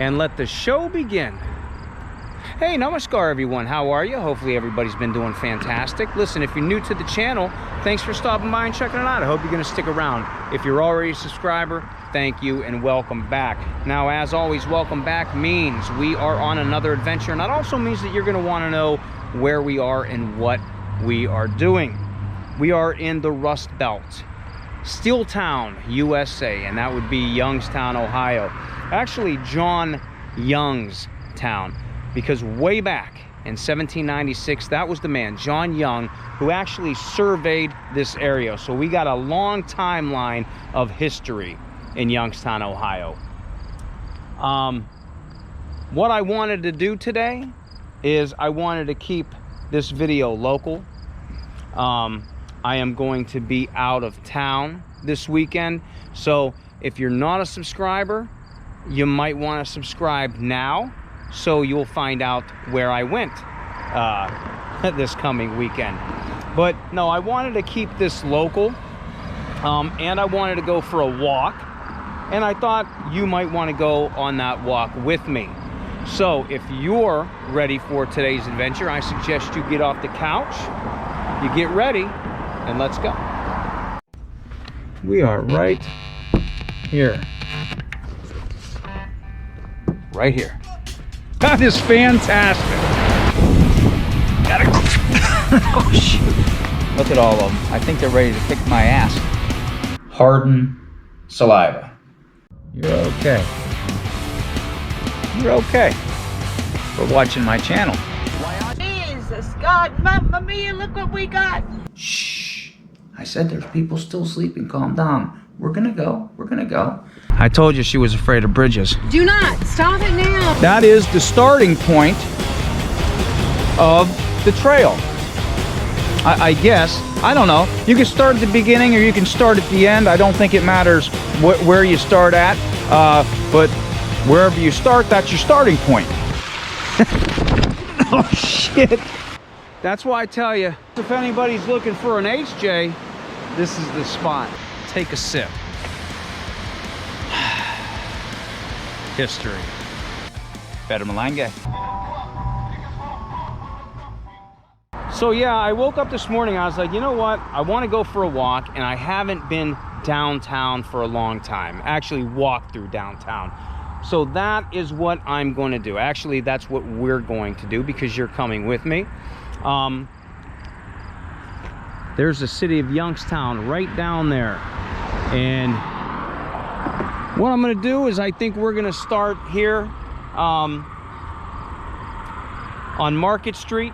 and let the show begin. Hey, namaskar everyone, how are you? Hopefully everybody's been doing fantastic. Listen, if you're new to the channel, thanks for stopping by and checking it out. I hope you're gonna stick around. If you're already a subscriber, thank you and welcome back. Now, as always, welcome back means we are on another adventure, and that also means that you're gonna wanna know where we are and what we are doing. We are in the Rust Belt, Steel Town, USA, and that would be Youngstown, Ohio. Actually, John Young's town, because way back in 1796, that was the man, John Young, who actually surveyed this area. So we got a long timeline of history in Youngstown, Ohio. What I wanted to do today is I wanted to keep this video local. I am going to be out of town this weekend, so if you're not a subscriber, you might want to subscribe now, so you'll find out where I went this coming weekend. But no, I wanted to keep this local, and I wanted to go for a walk, and I thought you might want to go on that walk with me. So if you're ready for today's adventure, I suggest you get off the couch, you get ready, and let's go. We are right here. Right here. That is fantastic. Gotta go. Oh shoot. Look at all of them. I think they're ready to kick my ass. Harden saliva. You're okay. You're okay for watching my channel. Jesus God, Mamma Mia, look what we got. Shh. I said there's people still sleeping. Calm down. We're gonna go. We're gonna go. I told you she was afraid of bridges. Do not. Stop it now. That is the starting point of the trail. I guess. I don't know. You can start at the beginning or you can start at the end. I don't think it matters where you start at. But wherever you start, that's your starting point. Oh, shit. That's why I tell you, if anybody's looking for an HJ, this is the spot. Take a sip. History. Better Malanga. So yeah, I woke up this morning, I was like, you know what? I want to go for a walk, and I haven't been downtown for a long time. Actually walked through downtown. So that is what I'm going to do. Actually, that's what we're going to do because you're coming with me. There's the city of Youngstown right down there. And what I'm going to do is I think we're going to start here on Market Street.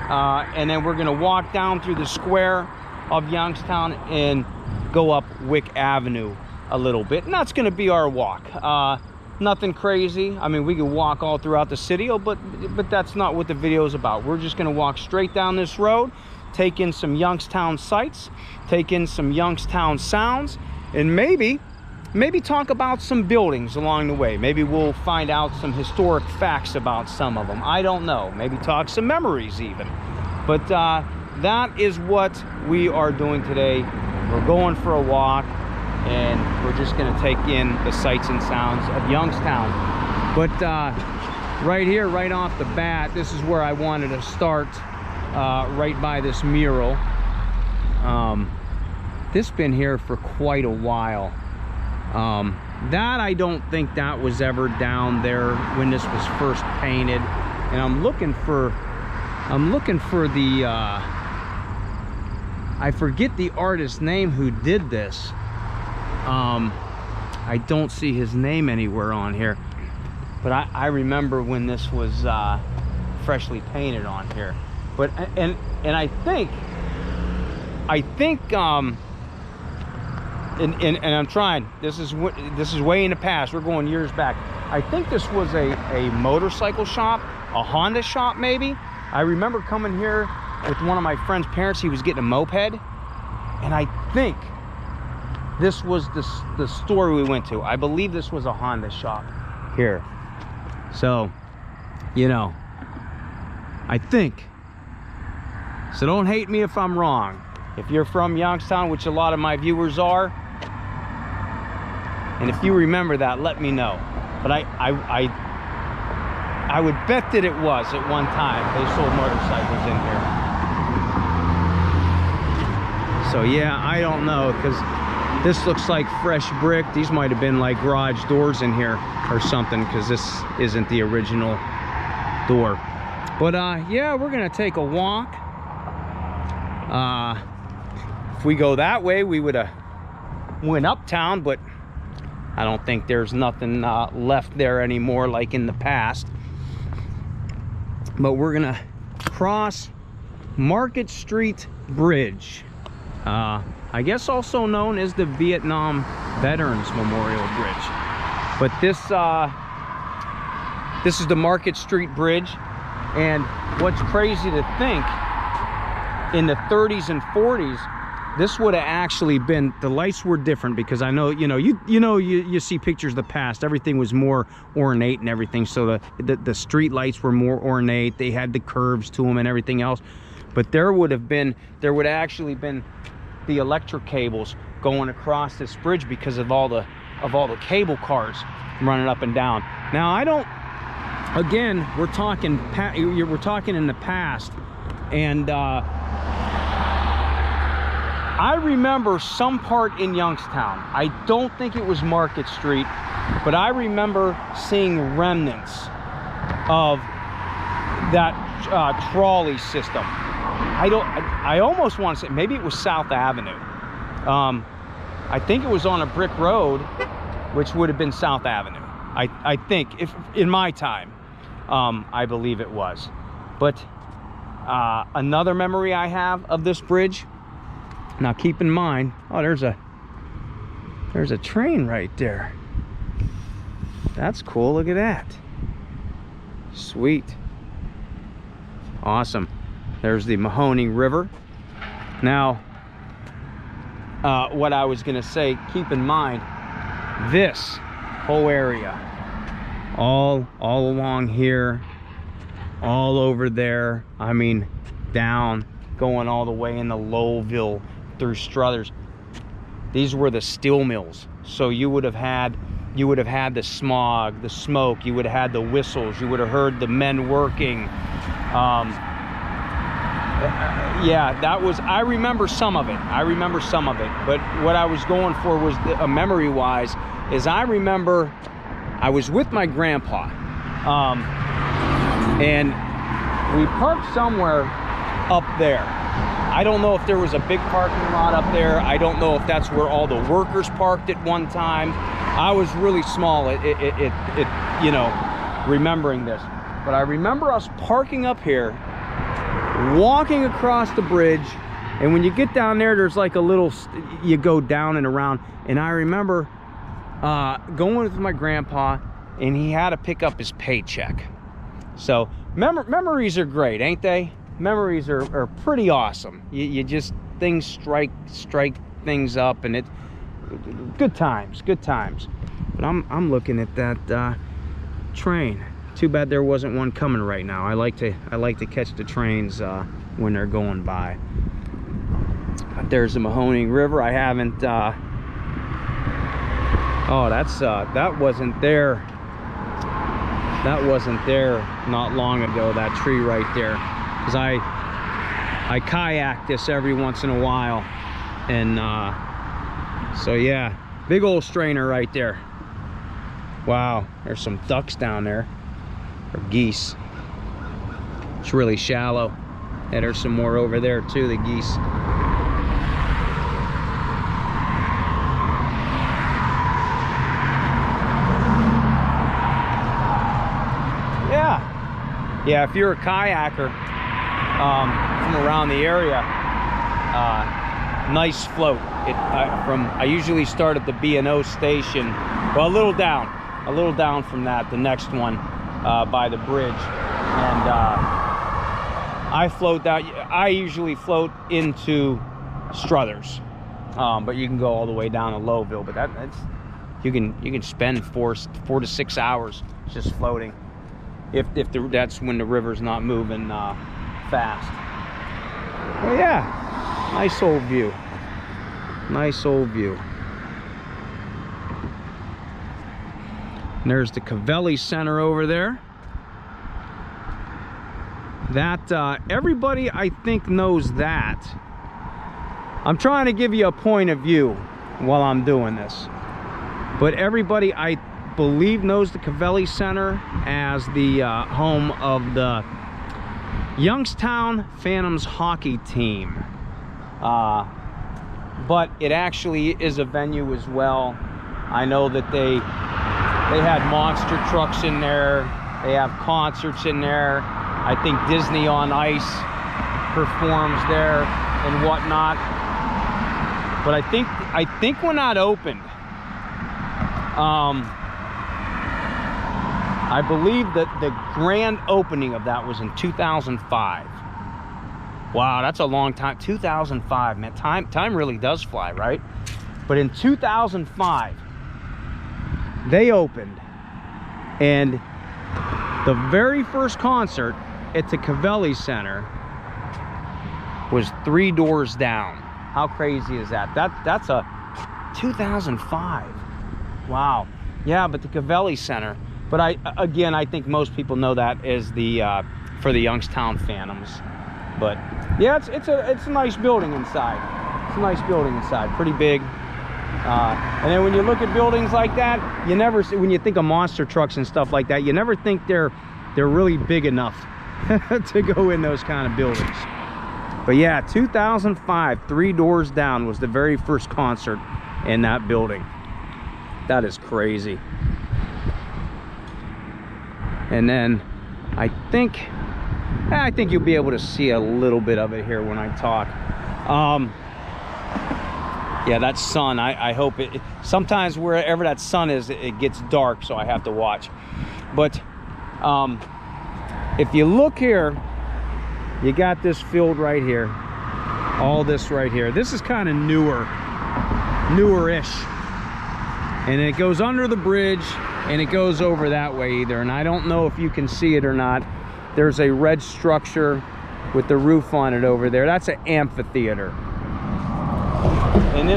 And then we're going to walk down through the square of Youngstown and go up Wick Avenue a little bit, and that's going to be our walk. Nothing crazy. I mean, we can walk all throughout the city, but that's not what the video is about. We're just going to walk straight down this road, take in some Youngstown sights, take in some Youngstown sounds, and maybe talk about some buildings along the way. Maybe we'll find out some historic facts about some of them. I don't know. Maybe talk some memories even. But that is what we are doing today. We're going for a walk, and we're just going to take in the sights and sounds of Youngstown. But right here, right off the bat, this is where I wanted to start, right by this mural. This been here for quite a while. That I don't think that was ever down there when this was first painted, and I'm looking for the I forget the artist's name who did this. I don't see his name anywhere on here, but I remember when this was freshly painted on here. But and I think and I'm trying, this is way in the past, we're going years back. I think this was a motorcycle shop, a Honda shop maybe. I remember coming here with one of my friend's parents. He was getting a moped, and I think this was the store we went to. I believe this was a Honda shop here. So, you know, I think. So don't hate me if I'm wrong. If you're from Youngstown, which a lot of my viewers are, and if you remember that, let me know. but I would bet that it was at one time. They sold motorcycles in here. So yeah, I don't know, because this looks like fresh brick. These might have been like garage doors in here or something, because this isn't the original door. But yeah, we're gonna take a walk. If we go that way, we would have went uptown, but I don't think there's nothing left there anymore like in the past. But we're gonna cross Market Street Bridge, I guess also known as the Vietnam Veterans Memorial Bridge. But this is the Market Street Bridge, and what's crazy to think, in the 30s and 40s, this would have actually been, the lights were different, because I know, you see pictures of the past, everything was more ornate and everything, so the street lights were more ornate, they had the curves to them and everything else. But there would actually been the electric cables going across this bridge because of all the cable cars running up and down. Now I don't, again, we're talking in the past, and I remember some part in Youngstown. I don't think it was Market Street, but I remember seeing remnants of that trolley system. I almost want to say maybe it was South Avenue. I think it was on a brick road, which would have been South Avenue. I think, if in my time, I believe it was. But another memory I have of this bridge. Now keep in mind, oh, there's a train right there. That's cool. Look at that. Sweet. Awesome. There's the Mahoning River. Now, what I was gonna say, keep in mind, this whole area, all along here, all over there, I mean, down, going all the way into Lowville, through Struthers, these were the steel mills. So you would have had the smog, the smoke, you would have had the whistles, you would have heard the men working. Yeah, that was, I remember some of it, but what I was going for was memory wise is I remember I was with my grandpa, and we parked somewhere up there. I don't know if there was a big parking lot up there. I don't know if that's where all the workers parked at one time. I was really small remembering this, but I remember us parking up here, walking across the bridge, and when you get down there, there's like a little, you go down and around, and I remember going with my grandpa, and he had to pick up his paycheck. So memories are great, ain't they? Memories are pretty awesome. You just, things strike things up, and it good times. But I'm looking at that train. Too bad there wasn't one coming right now. I like to catch the trains when they're going by. But there's the Mahoning River. I haven't oh, that wasn't there not long ago, that tree right there, because I kayak this every once in a while, and so yeah, big old strainer right there. Wow, there's some ducks down there, or geese. It's really shallow. And there's some more over there too, the geese. Yeah, if you're a kayaker from around the area, nice float. I usually start at the B&O station, well, a little down from that, the next one by the bridge, and I float down. I usually float into Struthers, but you can go all the way down to Lowville. But that's you can spend 4 to 6 hours just floating. If that's when the river's not moving fast. Well, yeah, nice old view. And there's the Covelli Center over there. That, everybody I think knows that. I'm trying to give you a point of view while I'm doing this. But everybody I believe knows the Covelli Center as the home of the Youngstown Phantoms hockey team. But it actually is a venue as well. I know that they had monster trucks in there. They have concerts in there. I think Disney on Ice performs there and whatnot. But I think when that opened, I believe that the grand opening of that was in 2005. Wow, that's a long time. 2005, man. Time really does fly, right? But in 2005, they opened, and the very first concert at the Covelli Center was 3 doors down. How crazy is that? That's a 2005. Wow. Yeah, but the Covelli Center. But I think most people know that as the for the Youngstown Phantoms. But yeah, it's a nice building inside. It's a nice building inside, pretty big. And then when you look at buildings like that, you never see, when you think of monster trucks and stuff like that, you never think they're really big enough to go in those kind of buildings. But yeah, 2005, 3 doors down was the very first concert in that building. That is crazy. And then I think you'll be able to see a little bit of it here when I talk. Yeah, that sun, I hope it sometimes wherever that sun is, it gets dark, so I have to watch. But if you look here, you got this field right here, all this right here. This is kind of newer-ish, and it goes under the bridge and it goes over that way either. And I don't know if you can see it or not. There's a red structure with the roof on it over there. That's an amphitheater. And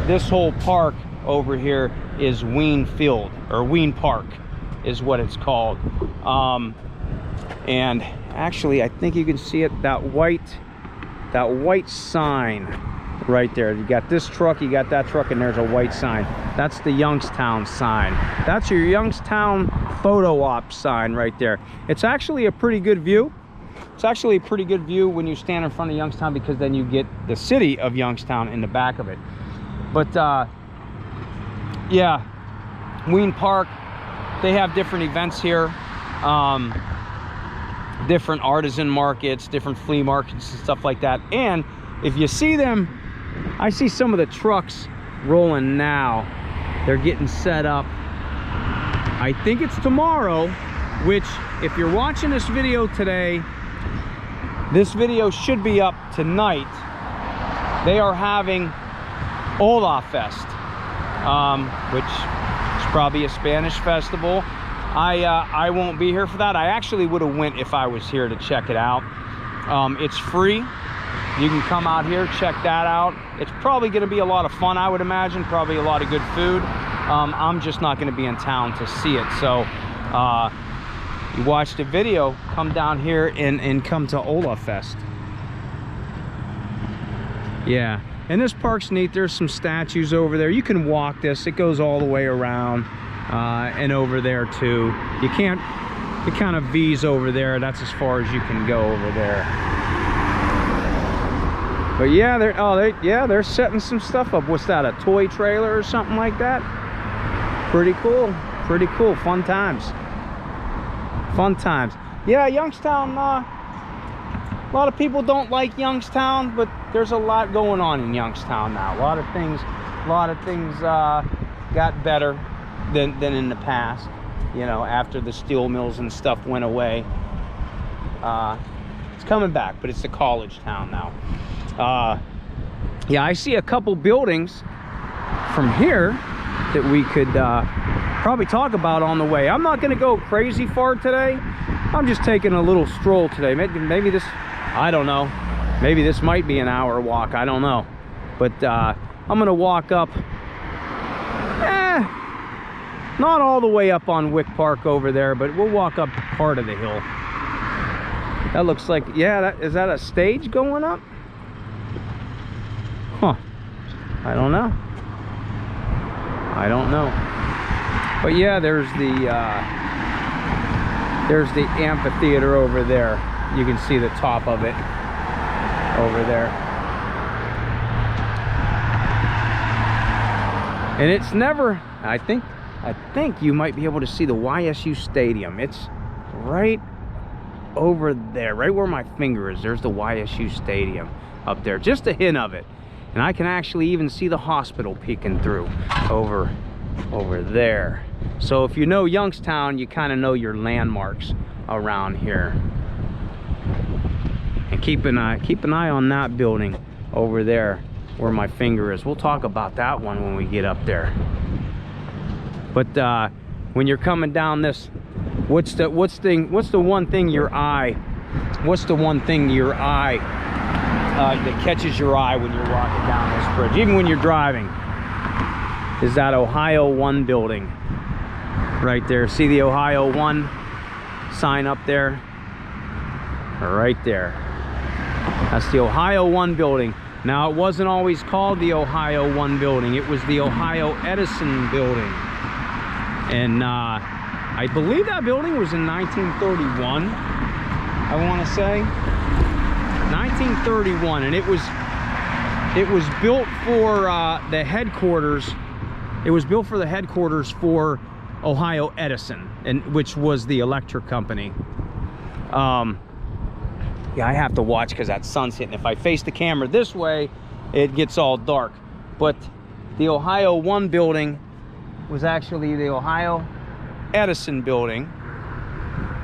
this whole park over here is Wean Field, or Wean Park is what it's called. And actually, I think you can see it, that white sign right there. You got this truck, you got that truck, and there's a white sign. That's the Youngstown sign. That's your Youngstown photo op sign right there. It's actually a pretty good view. It's actually a pretty good view when you stand in front of Youngstown, because then you get the city of Youngstown in the back of it. But yeah, Wean Park, they have different events here, different artisan markets, different flea markets and stuff like that. And if you see them, I see some of the trucks rolling now. They're getting set up. I think it's tomorrow, which if you're watching this video today, this video should be up tonight. They are having Olaf Fest, which is probably a Spanish festival. I won't be here for that. I actually would have went if I was here to check it out. It's free. You can come out here, check that out. It's probably going to be a lot of fun, I would imagine. Probably a lot of good food. I'm just not going to be in town to see it. So you watch the video, come down here and come to Olaf Fest. Yeah, and this park's neat. There's some statues over there. You can walk this. It goes all the way around and over there too. You can't, it kind of V's over there. That's as far as you can go over there. But yeah, they're setting some stuff up. What's that, a toy trailer or something like that? Pretty cool, pretty cool. Fun times. Fun times. Yeah, Youngstown, a lot of people don't like Youngstown, but there's a lot going on in Youngstown now. A lot of things got better than in the past, you know, after the steel mills and stuff went away. It's coming back, but it's a college town now. Yeah, I see a couple buildings from here that we could probably talk about on the way. I'm not going to go crazy far today. I'm just taking a little stroll today. Maybe this, I don't know, maybe this might be an hour walk, I don't know. But I'm going to walk up Not all the way up on Wick Park over there, but we'll walk up part of the hill. That looks like, yeah, is that a stage going up? Huh. I don't know. I don't know. But yeah, there's the amphitheater over there. You can see the top of it over there. And it's never, I think you might be able to see the YSU Stadium. It's right over there, right where my finger is. There's the YSU Stadium up there, just a hint of it. And I can actually even see the hospital peeking through over there. So if you know Youngstown, you kind of know your landmarks around here. And keep an eye on that building over there where my finger is. We'll talk about that one when we get up there. But when you're coming down this, what's the one thing your eye that catches your eye when you're walking down this bridge, even when you're driving, is that Ohio 1 building right there. See the Ohio 1 sign up there? Right there. That's the Ohio 1 building. Now, it wasn't always called the Ohio 1 building. It was the Ohio Edison building. And I believe that building was in 1931, I want to say. 1931, and it was built for the headquarters. It was built for the headquarters for Ohio Edison, and which was the electric company. Yeah, I have to watch because that sun's hitting. If I face the camera this way, it gets all dark. But the Ohio 1 building was actually the Ohio Edison building,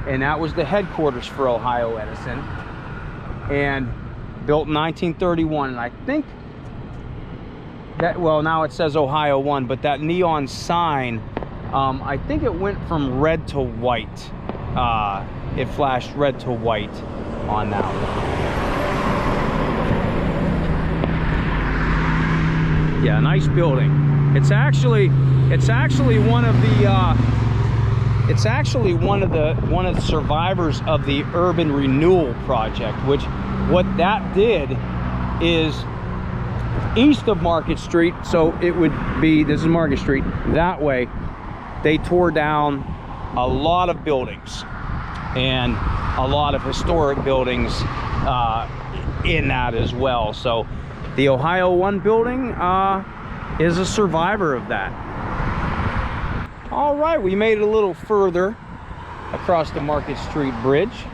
and that was the headquarters for Ohio Edison, and built in 1931. And I think that, well, now it says Ohio 1, but that neon sign, I think it went from red to white. It flashed red to white on that one. Yeah, nice building. It's actually one of the survivors of the urban renewal project, which what that did is east of Market Street, so it would be, this is Market Street, that way they tore down a lot of buildings and a lot of historic buildings in that as well. So the Ohio 1 building is a survivor of that. All right, we made it a little further across the Market Street Bridge.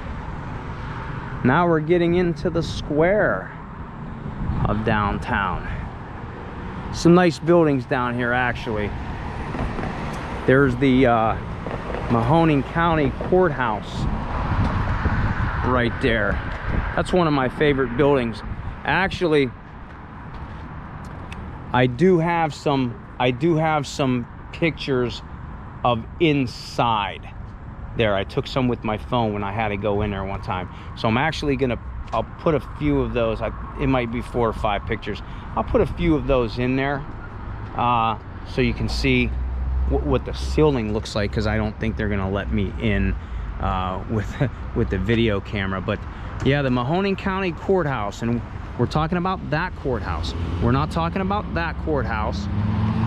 Now we're getting into the square of downtown. Some nice buildings down here, actually. There's the Mahoning County Courthouse right there. That's one of my favorite buildings. Actually, I do have some pictures of inside there. I took some with my phone when I had to go in there one time. So I'm actually I'll put a few of those. It might be 4 or 5 pictures. I'll put a few of those in there so you can see what the ceiling looks like, because I don't think they're gonna let me in with the video camera. But yeah, the Mahoning County Courthouse, and we're talking about that courthouse. We're not talking about that courthouse.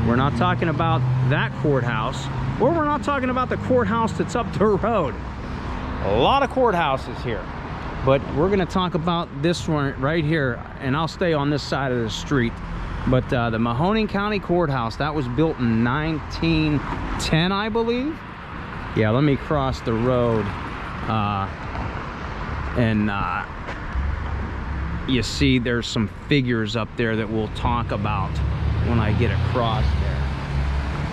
We're not talking about that courthouse, or we're not talking about the courthouse that's up the road. A lot of courthouses here, but we're gonna talk about this one right here, and I'll stay on this side of the street. But the Mahoning County Courthouse, that was built in 1910, I believe. Yeah, let me cross the road, and you see there's some figures up there that we'll talk about when I get across there.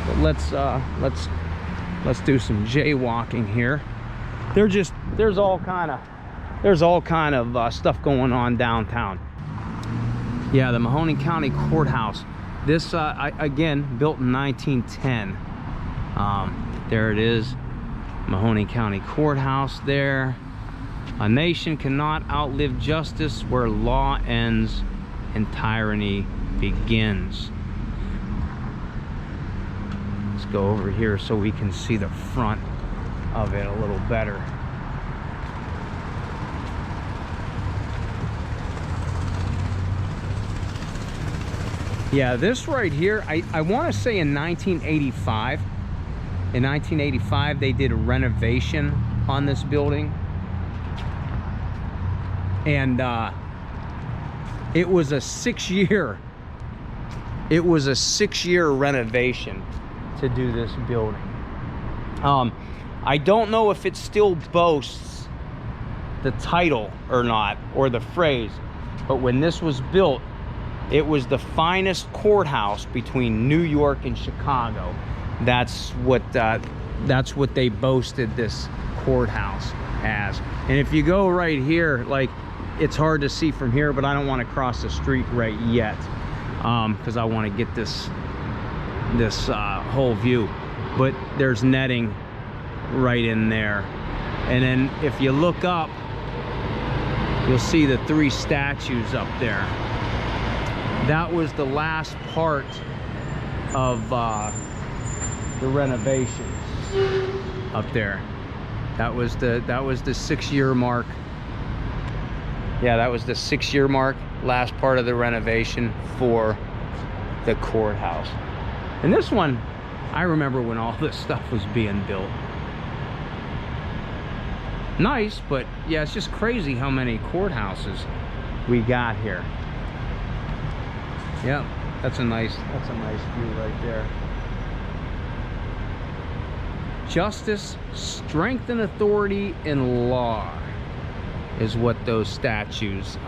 But let's do some jaywalking here. There's all kind of stuff going on downtown. Yeah, the Mahoning County Courthouse. This again, built in 1910. There it is, Mahoning County Courthouse there. A nation cannot outlive justice, where law ends and tyranny begins. It's go over here so we can see the front of it a little better. Yeah, this right here, I want to say in 1985. In 1985, they did a renovation on this building. And it was a 6-year renovation to do this building. I don't know if it still boasts the title or not, or the phrase, but when this was built, it was the finest courthouse between New York and Chicago. That's what they boasted this courthouse as. And if you go right here, like, it's hard to see from here, but I don't want to cross the street right yet, because I want to get this whole view. But there's netting right in there, and then if you look up, you'll see the 3 statues up there. That was the last part of the renovations up there. That was the 6-year mark. Yeah, that was the 6-year mark, last part of the renovation for the courthouse. And this one, I remember when all this stuff was being built. Nice, but yeah, it's just crazy how many courthouses we got here. Yep, that's a nice view right there. Justice, strength, and authority in law is what those statues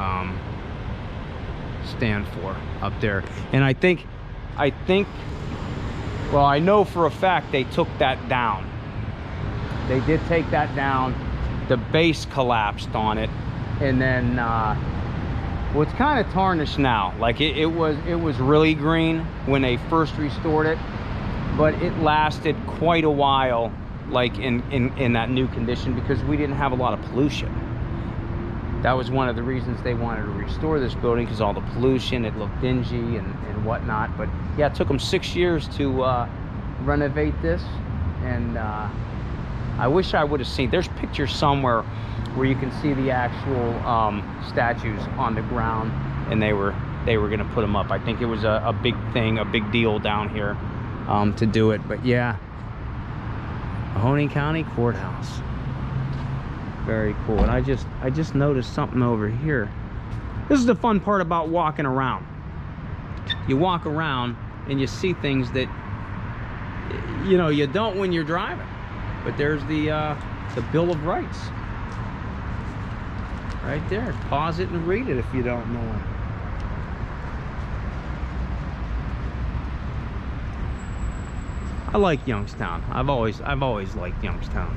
stand for up there. And I think, well, I know for a fact they took that down. They did take that down. The base collapsed on it, and then well, it's kind of tarnished now. Like it was really green when they first restored it, but it lasted quite a while, like in that new condition, because we didn't have a lot of pollution. That was one of the reasons they wanted to restore this building, because all the pollution, it looked dingy and whatnot. But yeah, it took them 6 years to renovate this, and I wish I would have seen, there's pictures somewhere where you can see the actual statues on the ground, and they were going to put them up. I think it was a big thing, a big deal down here to do it. But yeah, Mahoning County Courthouse, very cool. And I just noticed something over here. This is the fun part about walking around. You walk around and you see things that you know you don't when you're driving. But there's the Bill of Rights right there. Pause it and read it if you don't know it. I like Youngstown. I've always liked Youngstown.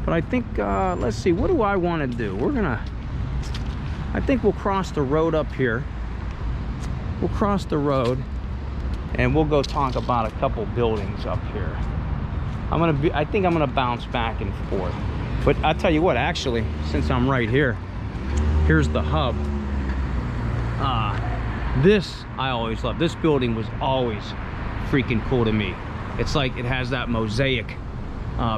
But I think let's see, what do I want to do? I think we'll cross the road up here. We'll cross the road, and we'll go talk about a couple buildings up here. I think I'm gonna bounce back and forth. But I'll tell you what, actually, since I'm right here, here's the hub. This I always loved. This building was always freaking cool to me. It's like it has that mosaic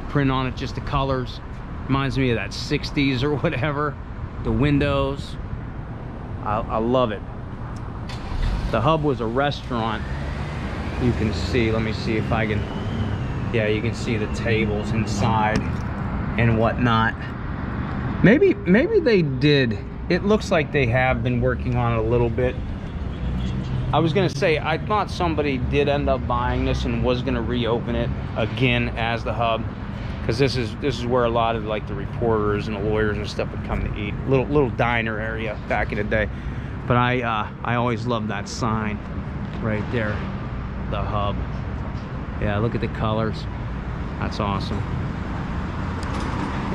print on it, just the colors. Reminds me of that 60s or whatever. The windows, I love it. The hub was a restaurant. You can see, let me see if I can, yeah, you can see the tables inside and whatnot. Maybe they did. It looks like they have been working on it a little bit. I was gonna say, I thought somebody did end up buying this and was gonna reopen it again as the hub, because this is where a lot of like the reporters and the lawyers and stuff would come to eat. Little diner area back in the day. But I always loved that sign right there, the hub. Yeah, look at the colors. That's awesome.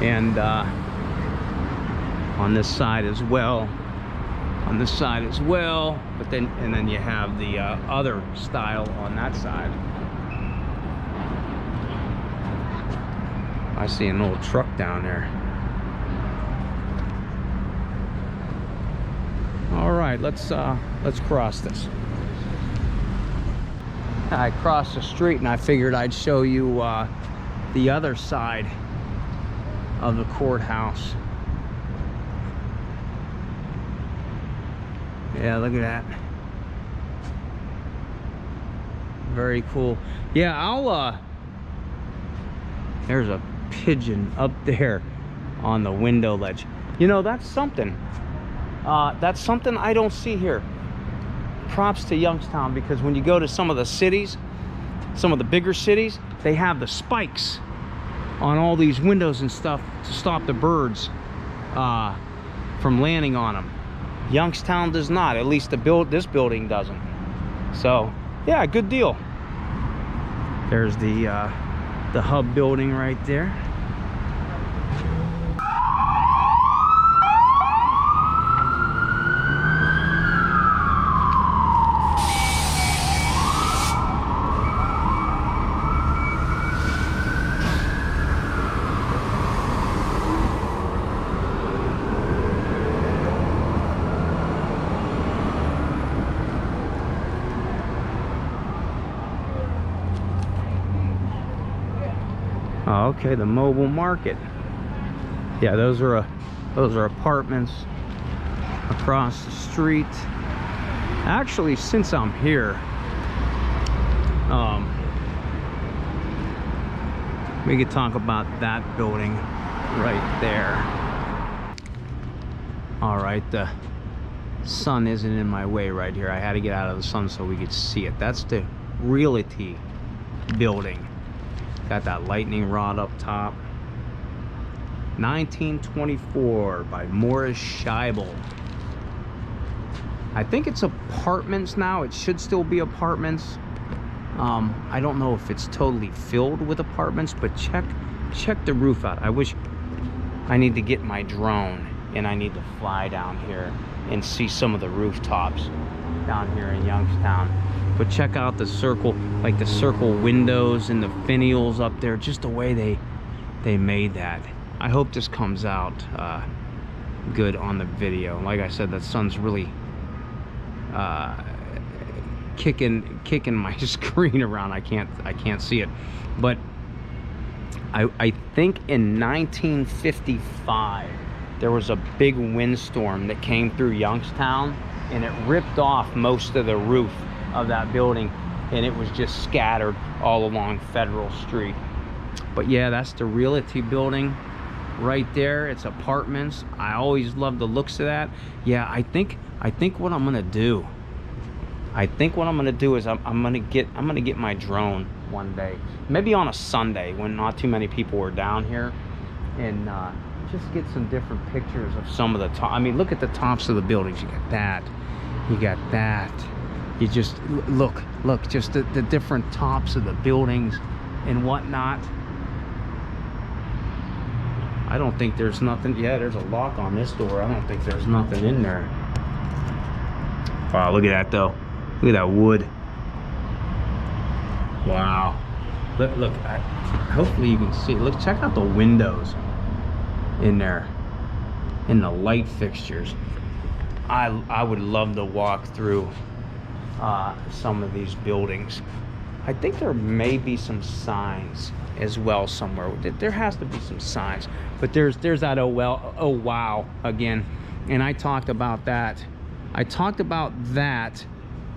And on this side as well. On this side as well. But then you have the other style on that side. I see an old truck down there. All right, let's cross this. I crossed the street and I figured I'd show you the other side of the courthouse. Yeah, look at that. Very cool. Yeah, I'll there's a pigeon up there on the window ledge. You know, that's something I don't see here. Props to Youngstown, because when you go to some of the cities, some of the bigger cities, they have the spikes on all these windows and stuff to stop the birds from landing on them. Youngstown does not, at least this building doesn't. So yeah, good deal. There's the Hub building right there. Oh, okay, the mobile market. Yeah, those are apartments across the street. Actually, since I'm here, we could talk about that building right there. All right, the sun isn't in my way right here. I had to get out of the sun so we could see it. That's the Realty building. Got that lightning rod up top. 1924 by Morris Scheibel. I think it's apartments now. It should still be apartments. I don't know if it's totally filled with apartments, but check the roof out. I need to get my drone and I need to fly down here and see some of the rooftops down here in Youngstown. But check out the circle, like the circle windows and the finials up there, just the way they made that. I hope this comes out good on the video. Like I said, that sun's really kicking my screen around. I can't see it. But I think in 1955 there was a big windstorm that came through Youngstown, and it ripped off most of the roof of that building, and it was just scattered all along Federal Street. But yeah, that's the Realty building right there. It's apartments. I always love the looks of that. Yeah, I think what I'm gonna do, is I'm gonna get my drone one day, maybe on a Sunday when not too many people are down here, and just get some different pictures of some of the top. I mean, look at the tops of the buildings. You got that, you got that. You just look just the different tops of the buildings and whatnot. I don't think there's nothing. Yeah, there's a lock on this door. I don't think there's nothing in there. Wow, look at that though. Look at that wood. Wow. Look, hopefully you can see. Look, check out the windows in there and the light fixtures. I would love to walk through some of these buildings. I think there may be some signs as well somewhere. There has to be some signs, but there's that oh wow again, and I talked about that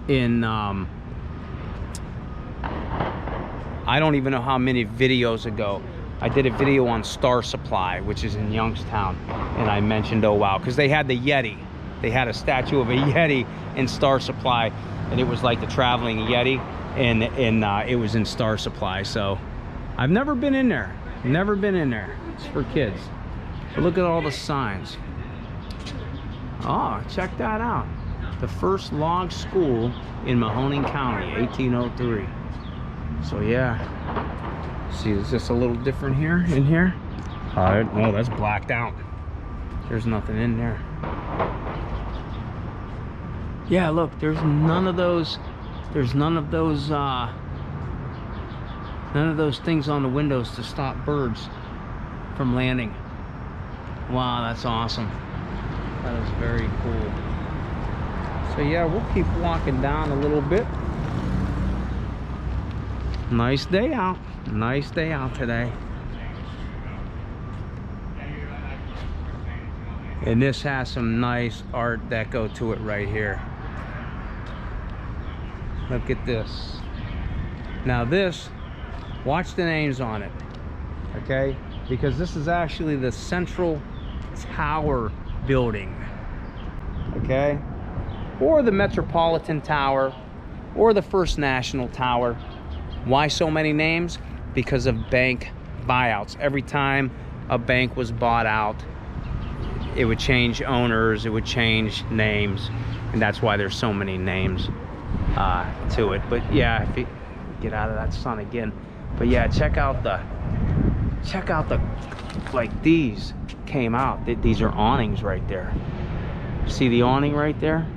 in I don't even know how many videos ago. I did a video on Star Supply, which is in Youngstown, and I mentioned oh wow, because they had the Yeti. They had a statue of a Yeti in Star Supply, and it was like the traveling Yeti, and it was in Star Supply. So I've never been in there. Never been in there. It's for kids. But look at all the signs. Oh, check that out. The first log school in Mahoning County, 1803. So yeah. See, it's just a little different here, in here. No, that's blacked out. There's nothing in there. Yeah, look, there's none of those things on the windows to stop birds from landing. Wow, that's awesome. That is very cool. So yeah, we'll keep walking down a little bit. Nice day out. Nice day out today. And this has some nice art deco to it right here. Look at this. Now this, watch the names on it, okay? Because this is actually the Central Tower building, okay? Or the Metropolitan Tower, or the First National Tower. Why so many names? Because of bank buyouts. Every time a bank was bought out, it would change owners, it would change names, and that's why there's so many names to it. But yeah, if you get out of that sun again. But yeah, check out the like these came out. These are awnings right there. See the awning right there?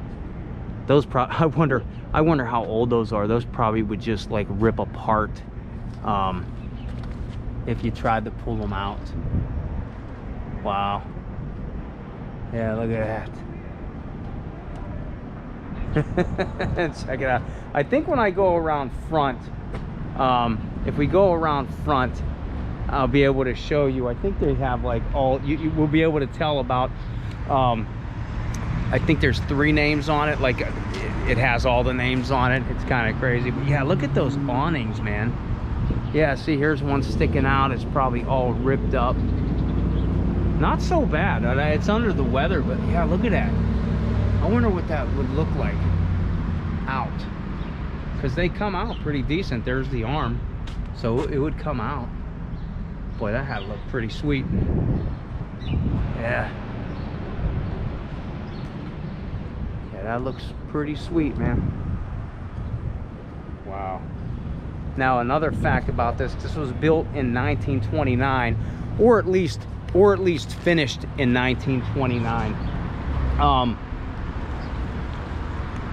Those I wonder how old those are. Those probably would just like rip apart if you tried to pull them out. Wow. Yeah, look at that. Check it out. I think when I go around front, if we go around front, I'll be able to show you. I think they have like all, you will be able to tell about, I think there's 3 names on it. Like it has all the names on it. It's kind of crazy. But yeah, look at those awnings, man. Yeah, see, here's one sticking out. It's probably all ripped up. Not so bad. It's under the weather, but yeah, look at that. I wonder what that would look like out, because they come out pretty decent. There's the arm, so it would come out. Boy, that had to look pretty sweet. Yeah. Yeah, that looks pretty sweet, man. Wow. Now, another fact about this was built in 1929, or at least finished in 1929.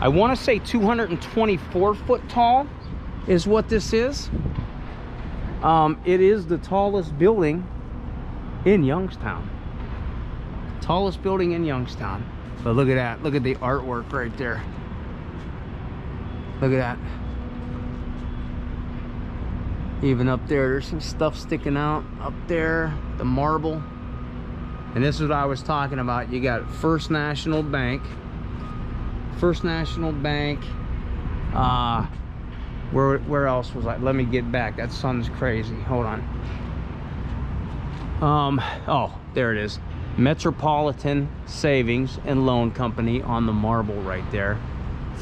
I want to say 224 foot tall is what this is. It is the tallest building in Youngstown. Tallest building in Youngstown. But look at that. Look at the artwork right there. Look at that. Even up there, there's some stuff sticking out up there. The marble. And this is what I was talking about. You got First National Bank. First National Bank. Where else was I? Let me get back. That sun's crazy. Hold on. Oh, there it is. Metropolitan Savings and Loan Company on the marble right there.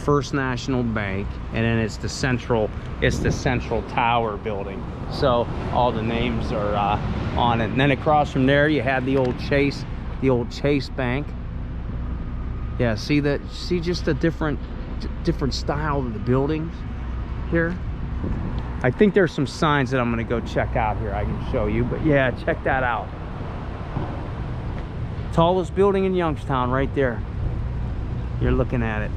First National Bank, and then it's the Central Tower building. So all the names are on it. And then across from there, you had the old Chase Bank. Yeah, see that? See just a different style of the buildings here. I think there's some signs that I'm gonna go check out here. I can show you, but yeah, check that out. Tallest building in Youngstown right there. You're looking at it.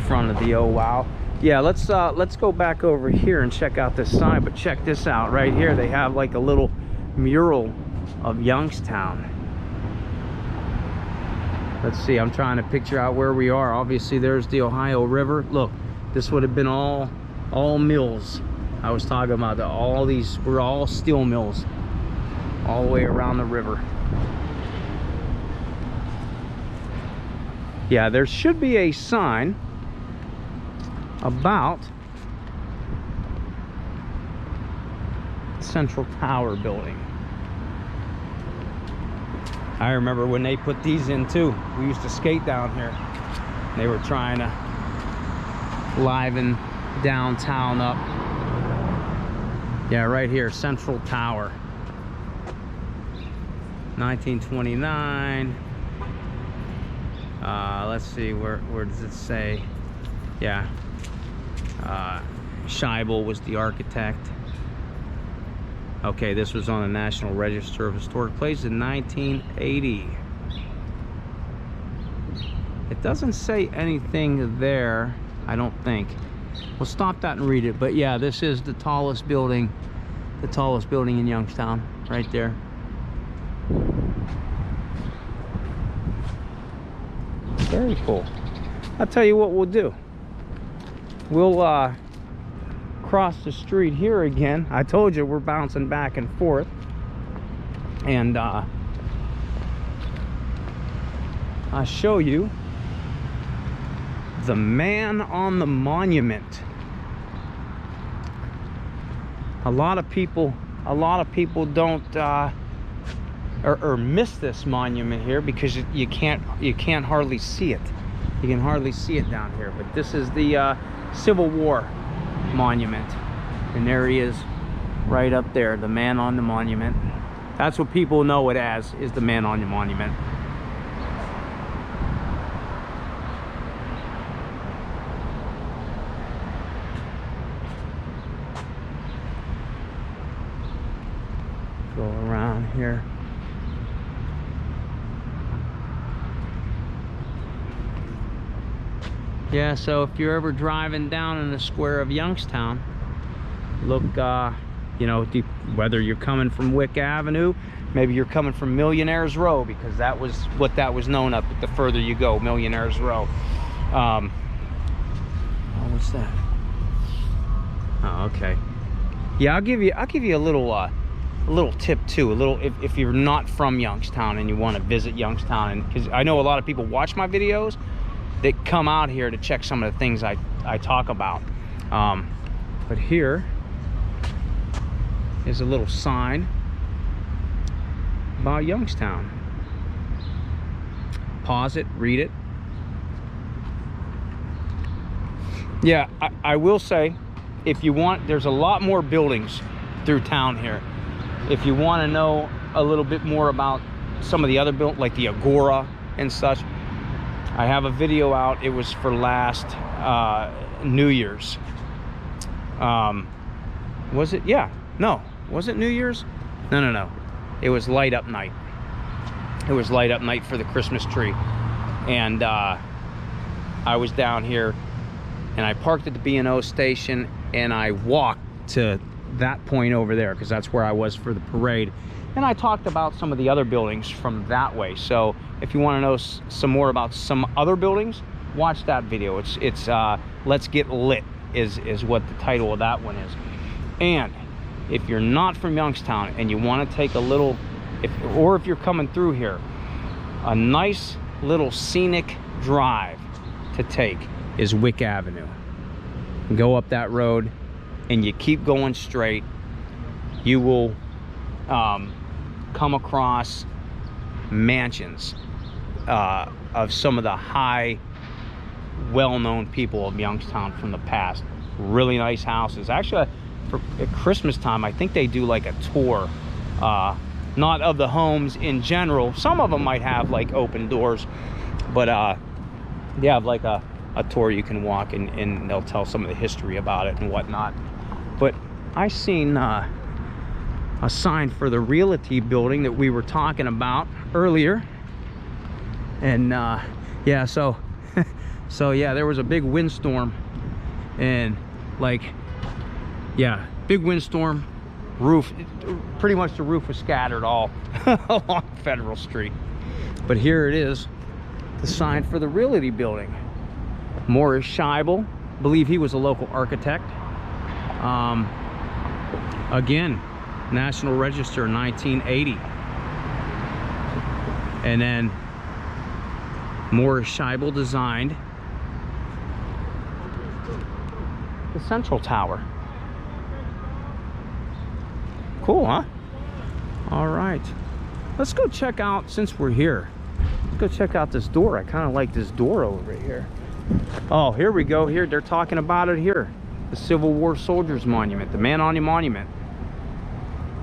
Front of the, oh wow. Yeah, let's go back over here and check out this sign. But check this out right here. They have like a little mural of Youngstown. Let's see, I'm trying to picture out where we are. Obviously there's the Ohio River. Look, this would have been all mills. I was talking about that. All these were all steel mills all the way around the river. Yeah, there should be a sign about Central Tower building. I remember when they put these in too. We used to skate down here. They were trying to liven downtown up. Yeah, right here, Central Tower. 1929. Let's see, where does it say? Yeah. Scheibel was the architect. Okay, this was on the National Register of Historic Places in 1980. It doesn't say anything there, I don't think. We'll stop that and read it. But yeah, this is the tallest building in Youngstown, right there. Very cool. I'll tell you what we'll do. we'll cross the street here again. I told you we're bouncing back and forth. And I'll show you the man on the monument. A lot of people don't or miss this monument here because you can't hardly see it. You can hardly see it down here. But this is the Civil War monument, and there he is, right up there, the man on the monument. That's what people know it as, is the man on the monument. Go around here. Yeah, so if you're ever driving down in the square of Youngstown, look, you know, whether you're coming from Wick Avenue, maybe you're coming from Millionaires Row, because that was what that was known up the further you go, Millionaires Row. Oh, what's that? Oh, okay. Yeah, I'll give you a little tip too. If you're not from Youngstown and you want to visit Youngstown, and because I know a lot of people watch my videos that come out here to check some of the things I talk about. But here is a little sign about Youngstown. Pause it, read it. Yeah, I will say, if you want, there's a lot more buildings through town here. If you want to know a little bit more about some of the other buildings, like the Agora and such, I have a video out. It was for last New Year's. Was it? Yeah. No. Was it New Year's? No. It was light up night. It was light up night for the Christmas tree. And I was down here, and I parked at the B&O station, and I walked to that point over there, because that's where I was for the parade. And I talked about some of the other buildings from that way. So if you want to know some more about some other buildings, watch that video. It's Let's Get Lit is what the title of that one is. And if you're not from Youngstown and you want to take a little, or if you're coming through here, a nice little scenic drive to take is Wick Avenue. Go up that road and you keep going straight, you will come across mansions of some of the high, well-known people of Youngstown from the past. Really nice houses. Actually, at Christmas time, I think they do like a tour, not of the homes in general. Some of them might have like open doors, but they have like a tour you can walk, and they'll tell some of the history about it and whatnot. But I seen a sign for the Realty building that we were talking about earlier, and yeah, so yeah, there was a big windstorm, and like, yeah, big windstorm, roof, pretty much the roof was scattered all along Federal Street. But here it is, the sign for the Realty building. Morris Scheibel, believe he was a local architect. Again, National Register 1980. And then Morris Scheibel designed the Central Tower. Cool, huh? All right, let's go check out, since we're here, let's go check out this door. I kind of like this door over here. Oh, here we go. Here, they're talking about it here. The Civil War Soldiers Monument, the man on the monument.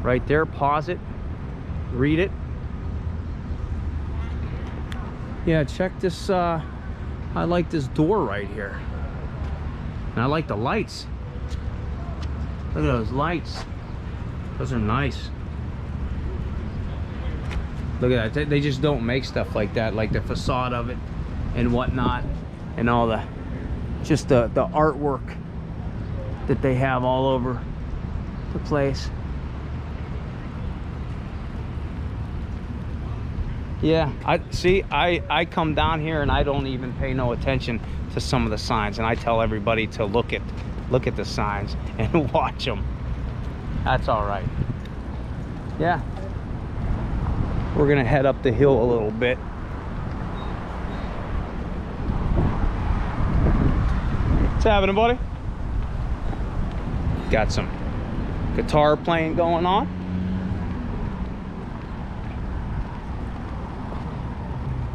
Right there, pause it, read it. Yeah, check this, I like this door right here. And I like the lights. Look at those lights. Those are nice. Look at that, they just don't make stuff like that, like the facade of it and whatnot, and all the, just the artwork that they have all over the place. Yeah, I come down here and I don't even pay no attention to some of the signs, and I tell everybody to look at the signs and watch them. That's all right. Yeah, we're gonna head up the hill a little bit. What's happening, buddy? Got some guitar playing going on.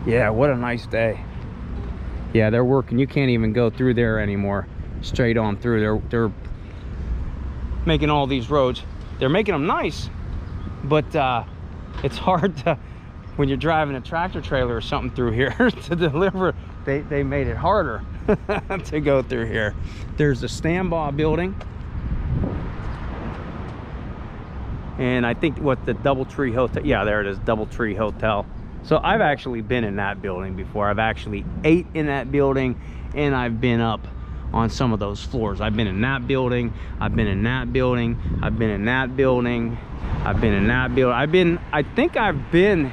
Yeah, what a nice day. Yeah, they're working. You can't even go through there anymore. Straight on through. They're making all these roads. They're making them nice, but it's hard to, when you're driving a tractor trailer or something through here to deliver. They made it harder to go through here. There's the Stambaugh building, and I think what the Doubletree Hotel. Yeah, there it is, Doubletree Hotel. So I've actually been in that building before. I've actually ate in that building, and I've been up on some of those floors. I've been in that building, I've been in that building, I've been in that building, I've been in that building. I think I've been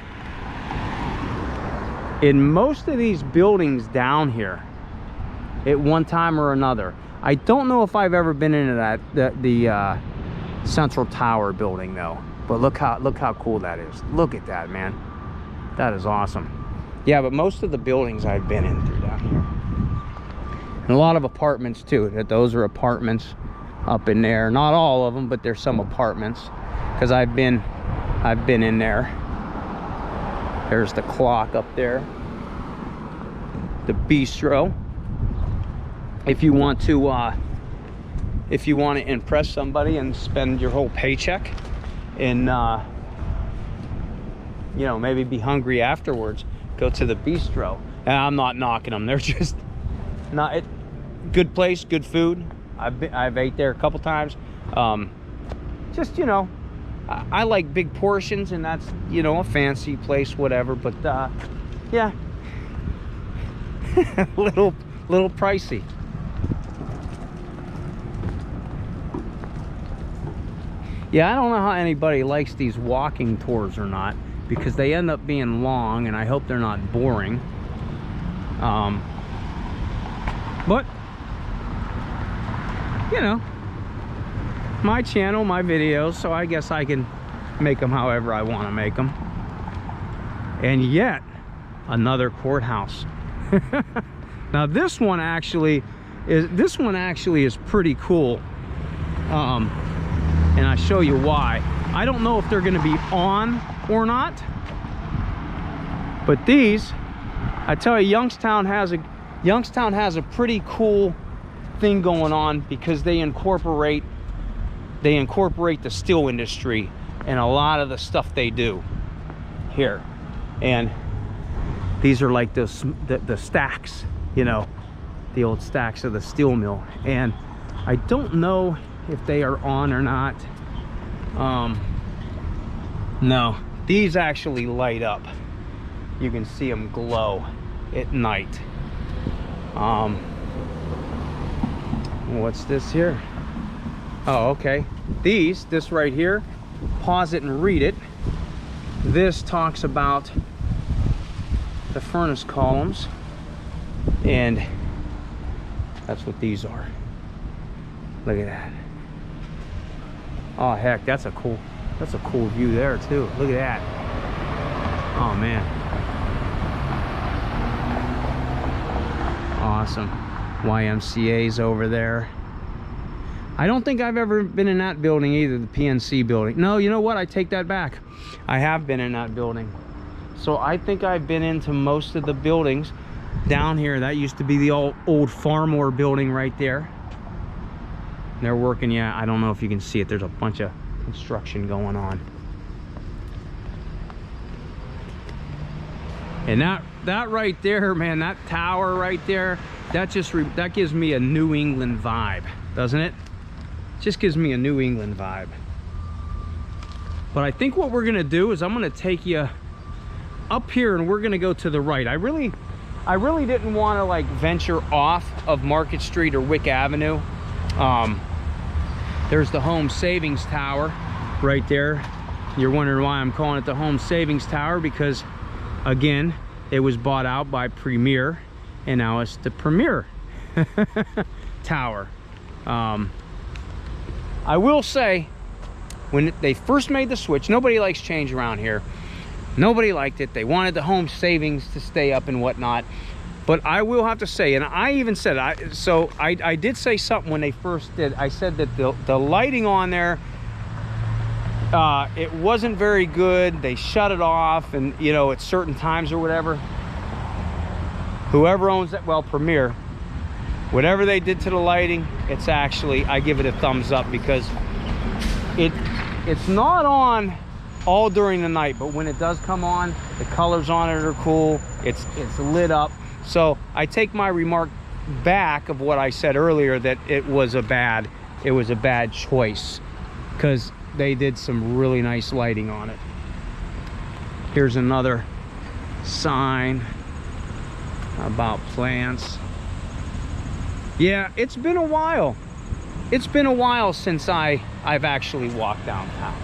in most of these buildings down here at one time or another. I don't know if I've ever been into the Central Tower building though. But look how cool that is. Look at that, man. That is awesome. Yeah, but most of the buildings I've been in through down here. And a lot of apartments too. Those are apartments up in there. Not all of them, but there's some apartments. Because I've been in there. There's the clock up there. The bistro. If you want to impress somebody and spend your whole paycheck and you know, maybe be hungry afterwards, go to the bistro. And I'm not knocking them. They're just not good place, good food. I've ate there a couple times. Just, you know, I like big portions, and that's, you know, a fancy place, whatever. But yeah, little pricey. Yeah, I don't know how anybody likes these walking tours or not, because they end up being long, and I hope they're not boring. But you know, my channel, my videos, so I guess I can make them however I want to make them. And yet another courthouse. Now this one actually is pretty cool, and I'll show you why. I don't know if they're going to be on or not, but these, I tell you, Youngstown has a pretty cool thing going on, because they incorporate the steel industry in a lot of the stuff they do here. And these are like the stacks, you know, the old stacks of the steel mill. And I don't know if they are on or not. No, these actually light up. You can see them glow at night. What's this here? Oh, okay. This right here, pause it and read it. This talks about the furnace columns, and that's what these are. Look at that. Oh heck, that's a cool view there too. Look at that. Oh man. Awesome. YMCA's over there. I don't think I've ever been in that building either, the PNC building. No, you know what? I take that back. I have been in that building. So I think I've been into most of the buildings down here. That used to be the old Farmore building right there. They're working, yeah, I don't know if you can see it. There's a bunch of construction going on. And that right there, man, that tower right there, that gives me a New England vibe, doesn't it? Just gives me a New England vibe. But I think what we're gonna do is I'm gonna take you up here, and we're gonna go to the right. I really didn't want to like venture off of Market Street or Wick Avenue. There's the Home Savings Tower right there. You're wondering why I'm calling it the Home Savings Tower, because again, it was bought out by Premier, and now it's the Premier tower. I will say, when they first made the switch, nobody likes change around here. Nobody liked it. They wanted the home savings to stay up and whatnot. But I will have to say, and I even said, I did say something when they first did. I said that the lighting on there, it wasn't very good. They shut it off, and you know, at certain times or whatever. Whoever owns that, well, Premier, whatever they did to the lighting, it's actually, I give it a thumbs up, because it's not on all during the night, but when it does come on, the colors on it are cool. It's lit up. So I take my remark back of what I said earlier, that it was a bad choice, because they did some really nice lighting on it. Here's another sign about plants. Yeah, it's been a while. It's been a while since I've actually walked downtown.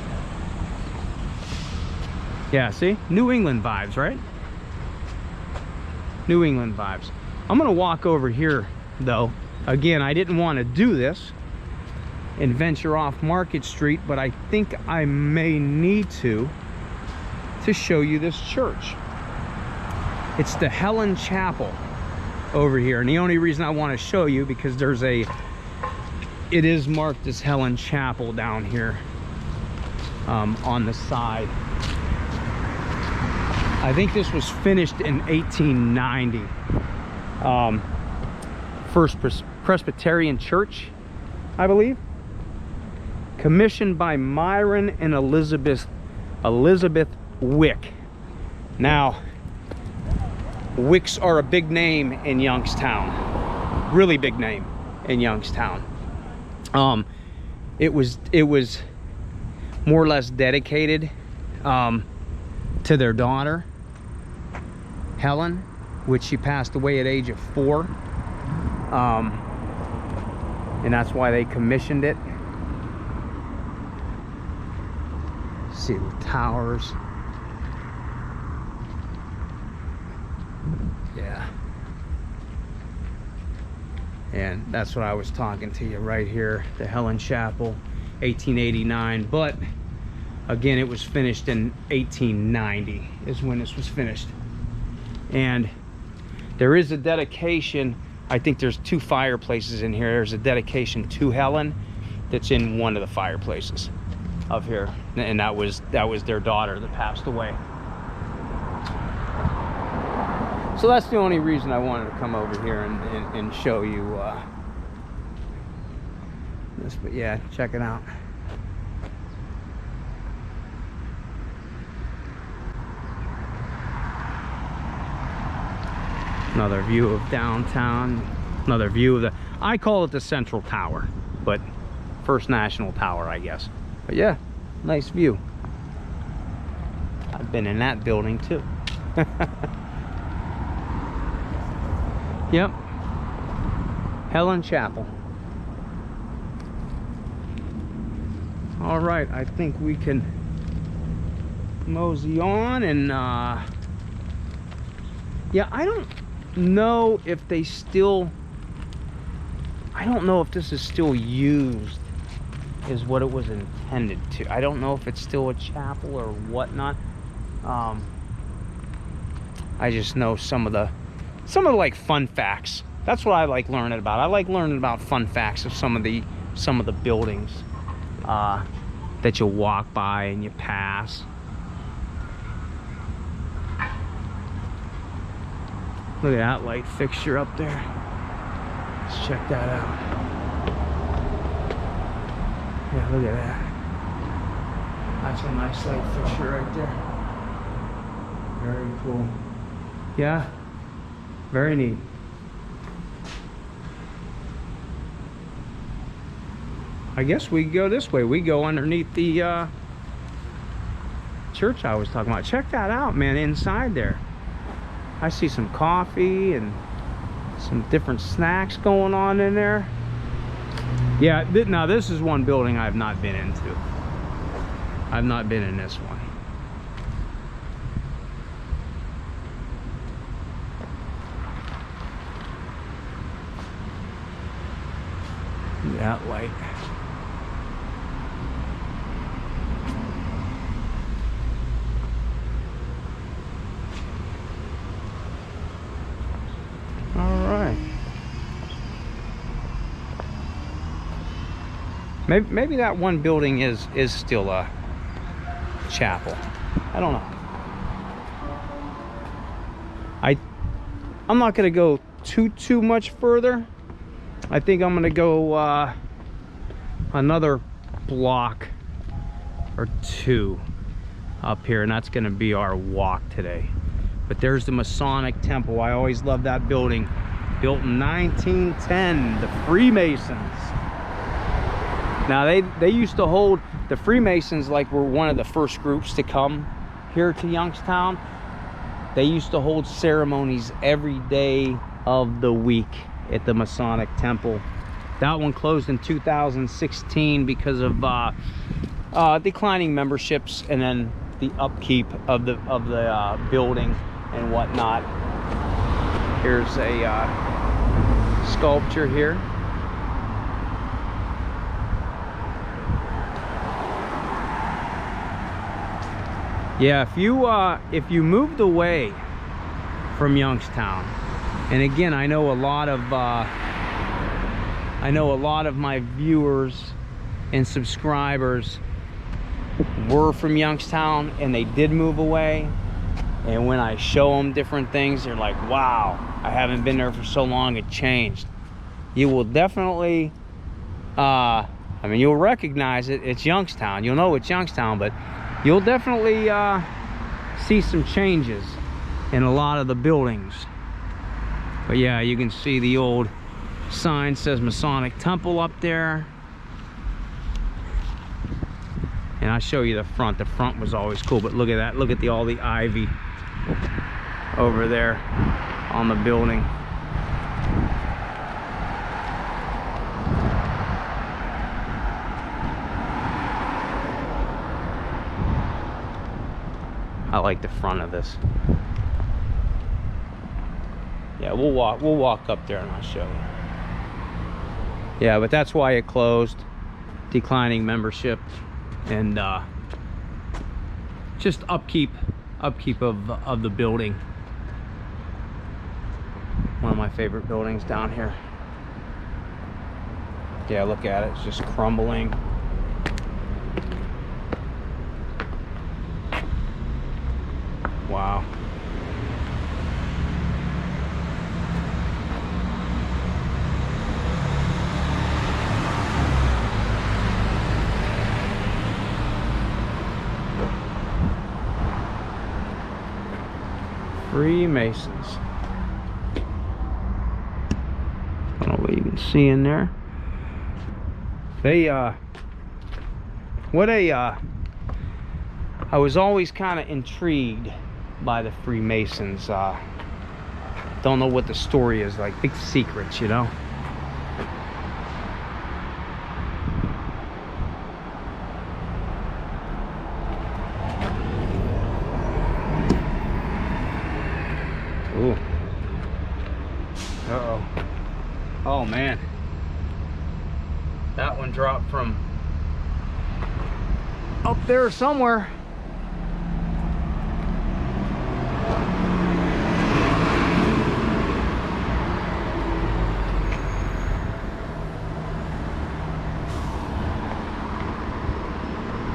Yeah, see? New England vibes, right? New England vibes. I'm gonna walk over here though. Again, I didn't want to do this and venture off Market Street, but I think I may need to show you this church. It's the Helen Chapel over here, and the only reason I want to show you, because it is marked as Helen Chapel down here on the side. I think this was finished in 1890. First Presbyterian Church, I believe. Commissioned by Myron and Elizabeth Wick. Now, Wicks are a big name in Youngstown. Really big name in Youngstown. It was more or less dedicated to their daughter, Helen, which she passed away at age of 4. And that's why they commissioned it. See the towers. Yeah. And that's what I was talking to you right here, the Helen Chapel, 1889. But again, it was finished in 1890 is when this was finished. And there is a dedication. I think there's 2 fireplaces in here. There's a dedication to Helen that's in one of the fireplaces of here, and that was their daughter that passed away. So that's the only reason I wanted to come over here and show you this. But yeah, check it out. Another view of downtown, another view of I call it the Central Tower, but First National Tower, I guess. But yeah, nice view. I've been in that building too. Yep, Helen Chapel. All right, I think we can mosey on, and yeah, I don't know if they still, I don't know if this is still used is what it was intended to. I don't know if it's still a chapel or whatnot. I just know some of the like fun facts. That's what I like learning about. I like learning about fun facts of some of the buildings that you walk by and you pass. Look at that light fixture up there. Let's check that out. Yeah, look at that. That's a nice light fixture right there. Very cool. Yeah, very neat. I guess we go this way. We go underneath the church I was talking about. Check that out, man, inside there. I see some coffee and some different snacks going on in there. Yeah, now this is one building I've not been into. I've not been in this one. that light. All right. Maybe that one building is still a chapel. I don't know. I'm not gonna go too much further. I think I'm gonna go another block or two up here, and that's gonna be our walk today. But there's the Masonic Temple. I always loved that building. Built in 1910, the Freemasons. Now they used to hold, the Freemasons like were one of the first groups to come here to Youngstown. They used to hold ceremonies every day of the week at the Masonic Temple. That one closed in 2016 because of declining memberships and then the upkeep of the building and whatnot. Here's a sculpture here. Yeah, if you moved away from Youngstown, and again, I know a lot of my viewers and subscribers were from Youngstown and they did move away, and when I show them different things, they're like, wow, I haven't been there for so long, it changed. You will definitely I mean, you'll recognize it. It's Youngstown. You'll know it's Youngstown, but you'll definitely see some changes in a lot of the buildings. But yeah, you can see the old sign says Masonic Temple up there. And I'll show you the front. The front was always cool, but look at that. Look at all the ivy over there on the building. I like the front of this. Yeah, we'll walk up there and I'll show you. Yeah, but that's why it closed. Declining membership and just upkeep of the building. One of my favorite buildings down here. Yeah, look at it. It's just crumbling. Wow. Freemasons. I don't know what you can see in there. They I was always kind of intrigued by the Freemasons. Don't know what the story is, like big secrets, you know. Ooh. Uh-oh. Oh man. That one dropped from up there somewhere.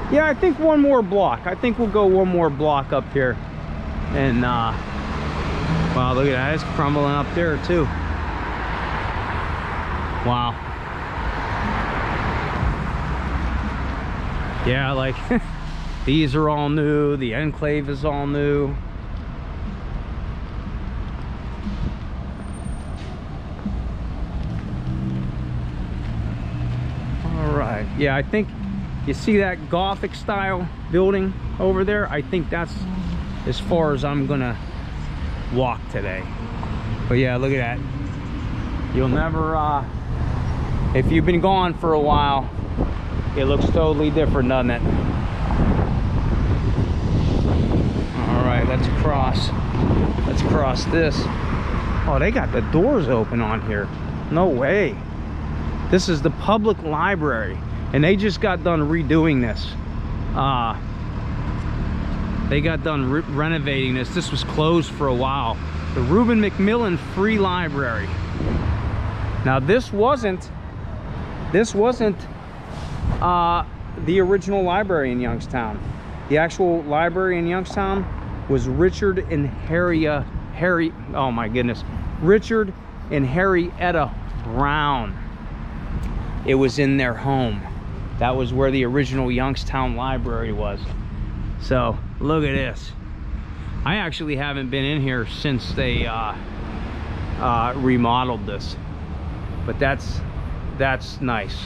Yeah, I think one more block. I think we'll go one more block up here. And wow, look at that. It's crumbling up there too. Wow. Yeah, like these are all new. The enclave is all new. All right. Yeah, I think you see that Gothic style building over there? I think that's as far as I'm gonna walk today. But yeah, look at that. You'll never if you've been gone for a while, it looks totally different, doesn't it? All right, let's cross this. Oh, they got the doors open on here. No way. This is the public library, and they just got done redoing this. They got done renovating this. This was closed for a while. The Reuben McMillan Free Library. Now this wasn't the original library in Youngstown. The actual library in Youngstown was Richard and Richard and Harrietta Brown. It was in their home. That was where the original Youngstown library was. So look at this. I actually haven't been in here since they remodeled this, but that's nice.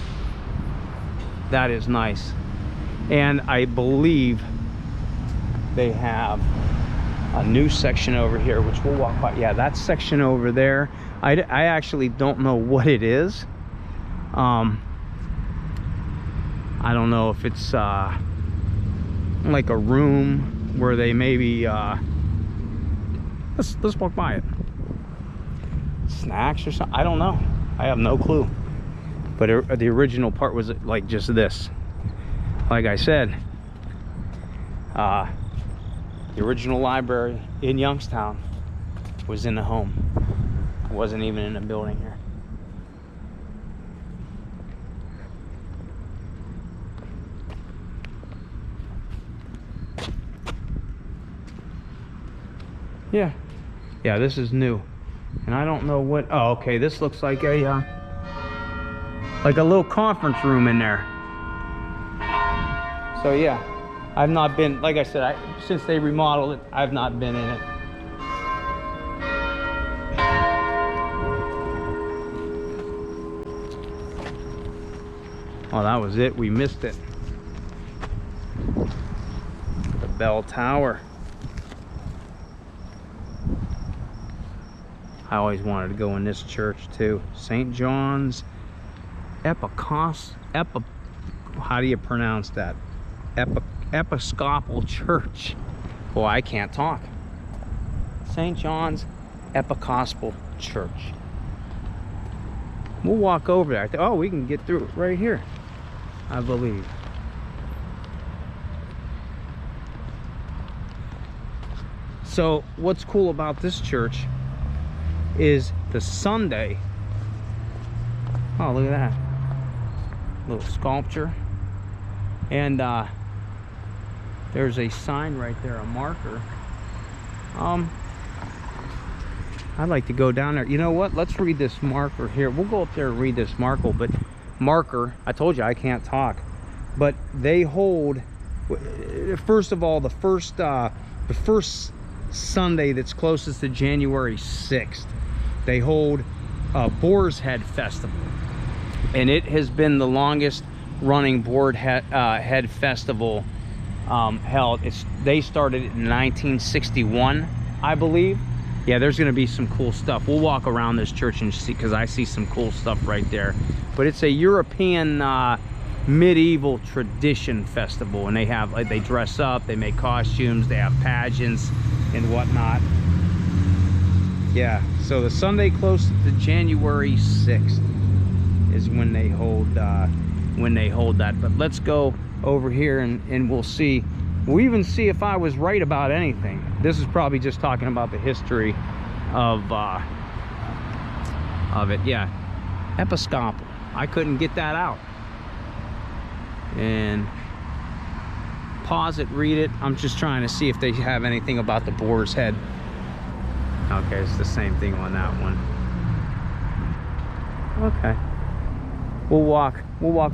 That is nice. And I believe they have a new section over here, which we'll walk by. Yeah, that section over there, I actually don't know what it is. I don't know if it's like a room where they maybe let's walk by it. Snacks or something, I don't know. I have no clue. But the original part was like just this. Like I said, the original library in Youngstown was in the home. It wasn't even in a building here. Yeah, this is new, and I don't know what. Oh, okay, this looks like a little conference room in there. So yeah, I've not been, like I said, since they remodeled it, I've not been in it. Oh, that was it. We missed it. The bell tower. I always wanted to go in this church too. St. John's how do you pronounce that? Episcopal Church. Boy, I can't talk. St. John's Episcopal Church. We'll walk over there. Oh, we can get through it right here, I believe. So what's cool about this church is the Sunday. Oh, look at that little sculpture. And there's a sign right there, a marker. I'd like to go down there. You know what? Let's read this marker here. We'll go up there and read this marker. But I told you I can't talk. But they hold. First of all, the first Sunday that's closest to January 6th, they hold a Boar's Head Festival, and it has been the longest running Boar's Head Festival held. They started it in 1961, I believe. Yeah, there's going to be some cool stuff. We'll walk around this church and see, because I see some cool stuff right there. But it's a European medieval tradition festival, and they dress up, they make costumes, they have pageants and whatnot. Yeah, so the Sunday close to January 6th is when they hold that. But let's go over here and we'll see. We'll even see if I was right about anything. This is probably just talking about the history of it. Yeah, Episcopal. I couldn't get that out. And pause it, read it. I'm just trying to see if they have anything about the Boar's Head. Okay, it's the same thing on that one. Okay. We'll walk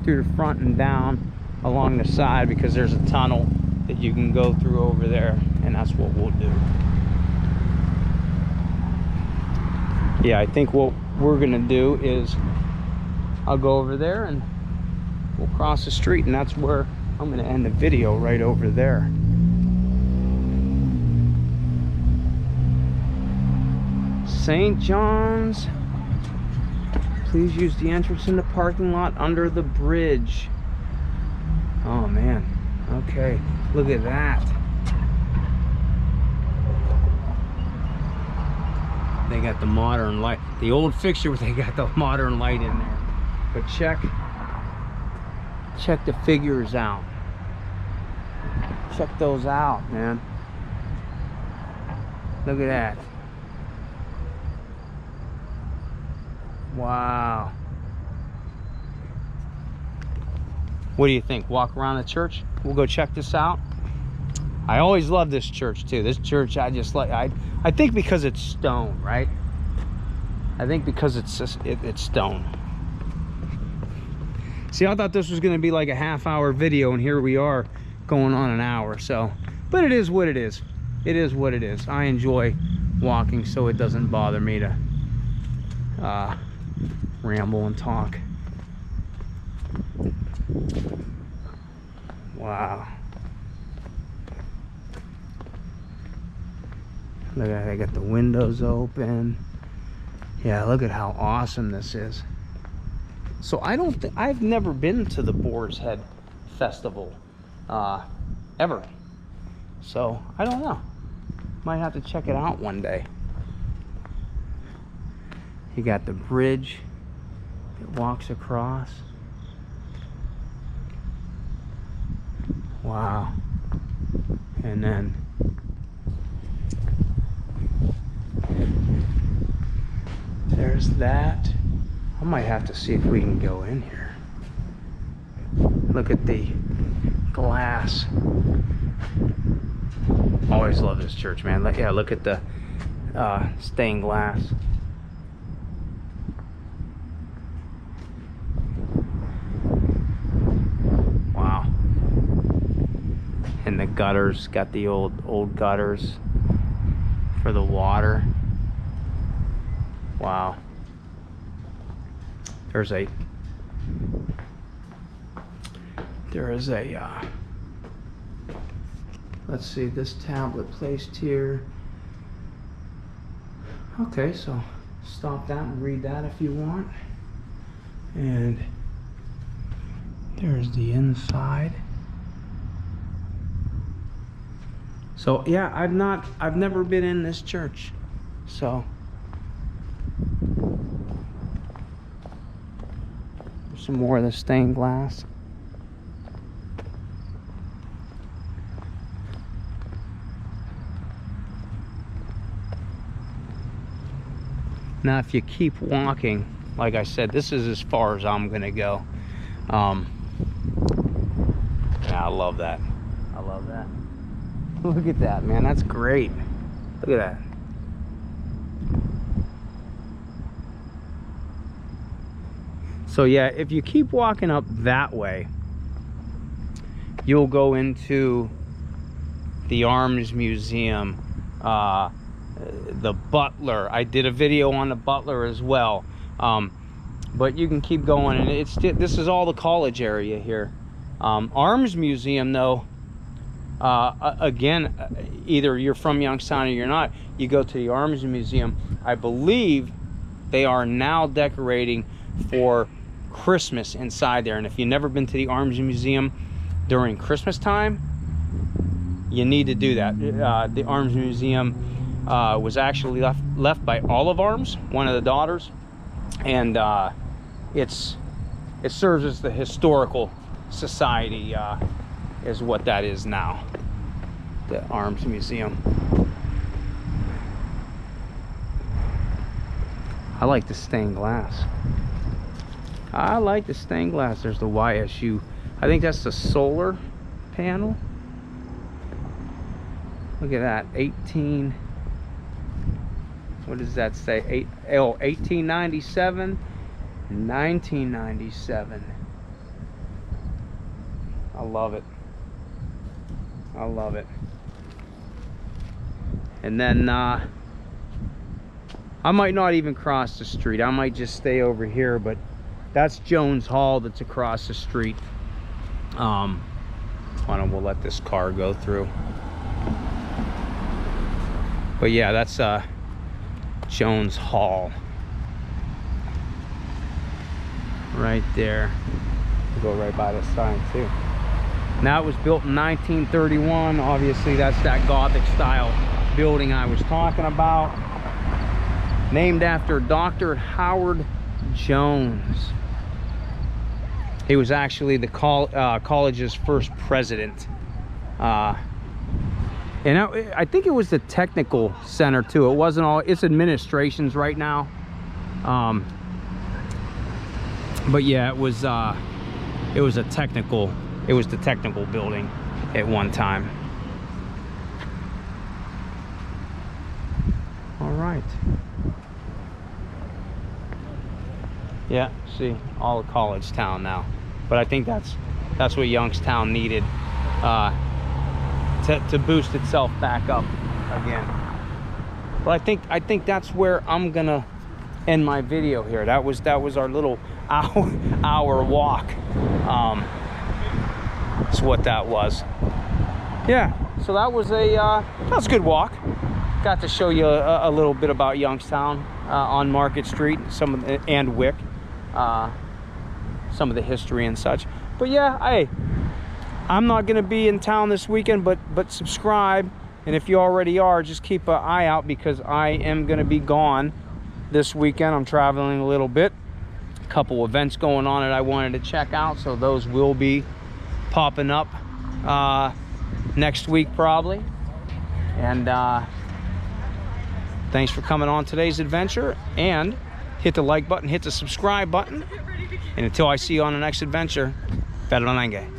through the front and down along the side, because there's a tunnel that you can go through over there, and that's what we'll do. Yeah, I think what we're gonna do is I'll go over there and we'll cross the street, and that's where I'm gonna end the video, right over there. St. John's. Please use the entrance in the parking lot under the bridge. Oh man. Okay. Look at that. They got the modern light. The old fixture, but they got the modern light in there. But check the figures out. Check those out, man. Look at that. Wow. What do you think? Walk around the church? We'll go check this out. I always love this church too. This church, I just like, I think because it's stone, right? I think because it's just, it's stone. See, I thought this was going to be like a half-hour video, and here we are going on an hour. So, but it is what it is. It is what it is. I enjoy walking, so it doesn't bother me to ramble and talk. Wow. Look at, I got the windows open. Yeah, look at how awesome this is. So I've never been to the Boar's Head Festival ever. So I don't know. Might have to check it out one day. You got the bridge that walks across. Wow. And then there's that. I might have to see if we can go in here. Look at the glass. Always love this church, man. Yeah, look at the stained glass. Wow. And the gutters, got the old gutters for the water. Wow. There is a let's see, this tablet placed here. Okay, so stop that and read that if you want. And there's the inside. So yeah, I've never been in this church. So some more of the stained glass. Now if you keep walking, like I said, this is as far as I'm gonna go. Yeah, I love that. I love that. Look at that, man. That's great. Look at that. So yeah, if you keep walking up that way, you'll go into the Arms Museum, the Butler. I did a video on the Butler as well, but you can keep going, and this is all the college area here. Arms Museum, though, again, either you're from Youngstown or you're not, you go to the Arms Museum. I believe they are now decorating for Christmas inside there, and if you've never been to the Arms Museum during Christmas time, you need to do that. The Arms Museum was actually left by Olive Arms, one of the daughters, and it serves as the historical society, is what that is now, the Arms Museum. I like the stained glass. I like the stained glass. There's the YSU. I think that's the solar panel. Look at that. 18. What does that say? 1897, 1997. I love it. I love it. And then I might not even cross the street. I might just stay over here, but that's Jones Hall that's across the street. Hold on, we'll let this car go through. But yeah, that's Jones Hall. Right there. We'll go right by the sign too. Now, it was built in 1931. Obviously, that's that Gothic style building I was talking about. Named after Dr. Howard Jones. He was actually the college's first president. And I think it was the technical center too. It wasn't all, it's administrations right now. But yeah, it was the technical building at one time. All right. Yeah, see, all of college town now. But I think that's what Youngstown needed to boost itself back up again. But I think that's where I'm gonna end my video here. That was our little hour walk. That's what that was. Yeah, so that was a good walk. Got to show you a little bit about Youngstown on Market Street, and Wick, some of the history and such. But yeah, hey, I'm not gonna be in town this weekend, but subscribe, and if you already are, just keep an eye out, because I am gonna be gone this weekend. I'm traveling a little bit, a couple events going on that I wanted to check out, so those will be popping up next week probably. And thanks for coming on today's adventure, and hit the like button, hit the subscribe button, and until I see you on the next adventure, Federal Nenge.